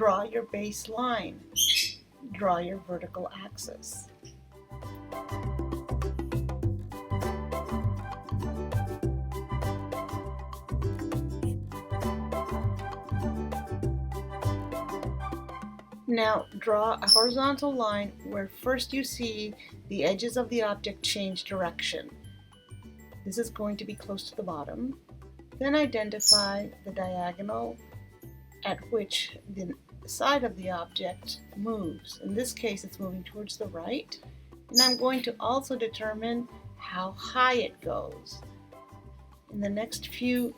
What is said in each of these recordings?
draw your baseline. Draw your vertical axis. Now draw a horizontal line where first you see the edges of the object change direction. This is going to be close to the bottom. Then identify the diagonal at which the side of the object moves. In this case, it's moving towards the right. And I'm going to also determine how high it goes. In the next few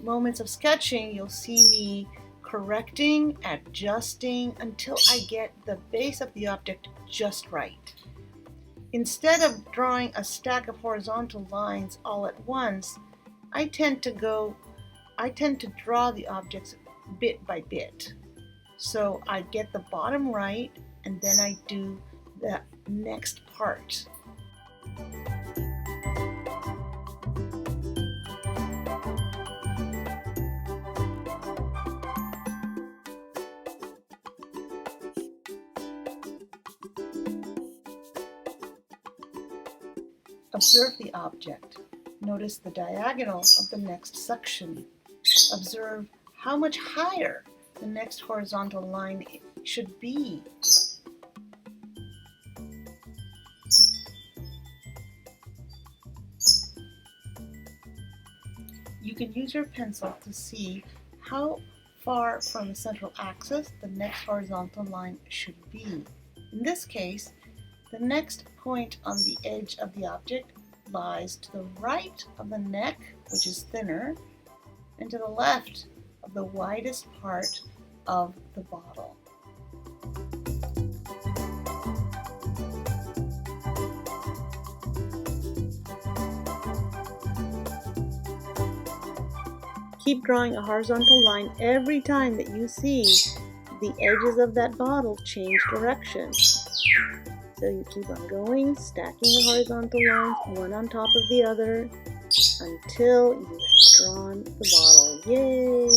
moments of sketching, you'll see me correcting, adjusting until I get the base of the object just right. Instead of drawing a stack of horizontal lines all at once, I tend to draw the objects bit by bit. So I get the bottom right and then I do the next part. Observe the object. Notice the diagonal of the next section. Observe how much higher the next horizontal line should be. You can use your pencil to see how far from the central axis the next horizontal line should be. In this case, the next point on the edge of the object lies to the right of the neck, which is thinner, and to the left of the widest part of the bottle. Keep drawing a horizontal line every time that you see the edges of that bottle change direction. So you keep on going, stacking the horizontal lines one on top of the other until you have drawn the bottle. Yay!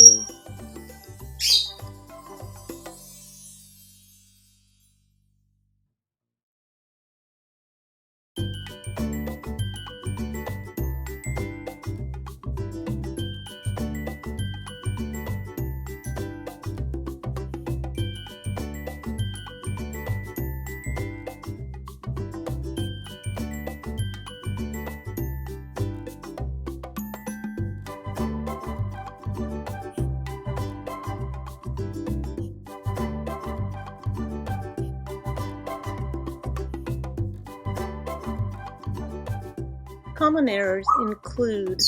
Common errors include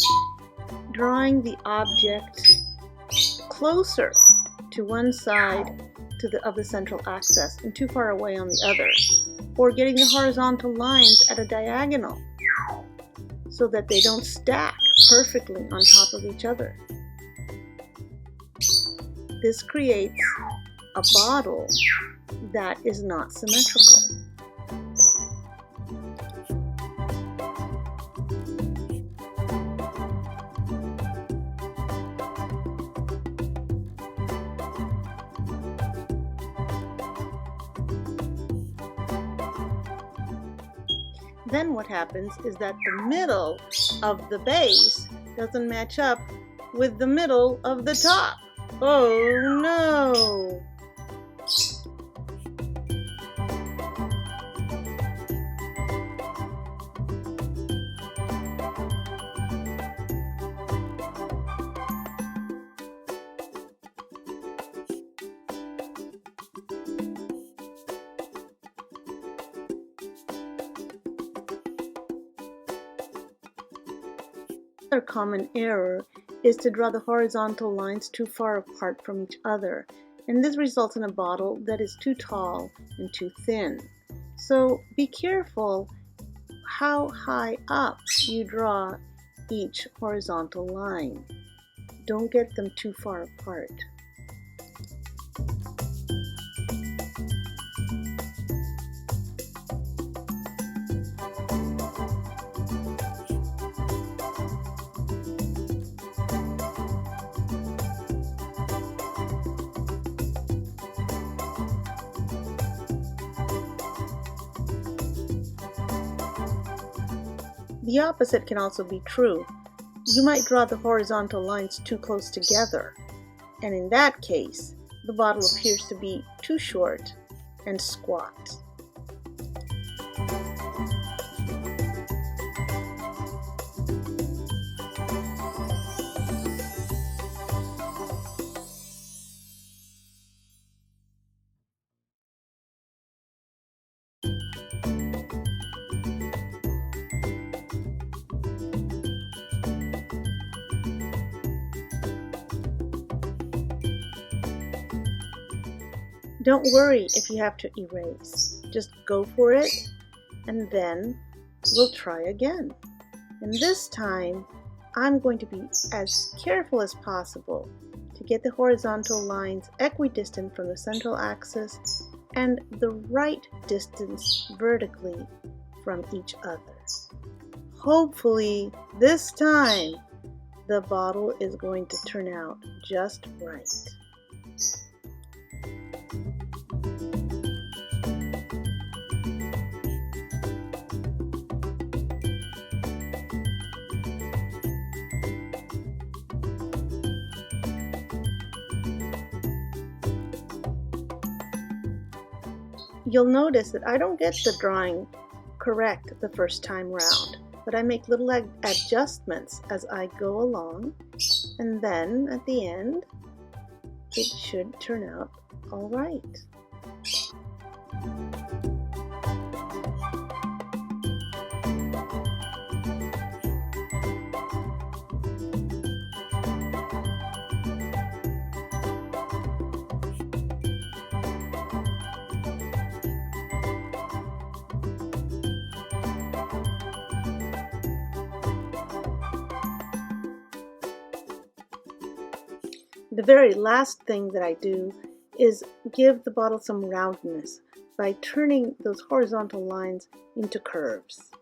drawing the object closer to one side of the central axis and too far away on the other, or getting the horizontal lines at a diagonal so that they don't stack perfectly on top of each other. This creates a bottle that is not symmetrical. Then what happens is that the middle of the base doesn't match up with the middle of the top. Oh no! Another common error is to draw the horizontal lines too far apart from each other, and this results in a bottle that is too tall and too thin. So be careful how high up you draw each horizontal line. Don't get them too far apart. The opposite can also be true. You might draw the horizontal lines too close together, and in that case, the bottle appears to be too short and squat. Don't worry if you have to erase. Just go for it, and then we'll try again. And this time, I'm going to be as careful as possible to get the horizontal lines equidistant from the central axis and the right distance vertically from each other. Hopefully, this time, the bottle is going to turn out just right. You'll notice that I don't get the drawing correct the first time round, but I make little adjustments as I go along, and then at the end, it should turn out all right. The very last thing that I do is give the bottle some roundness by turning those horizontal lines into curves.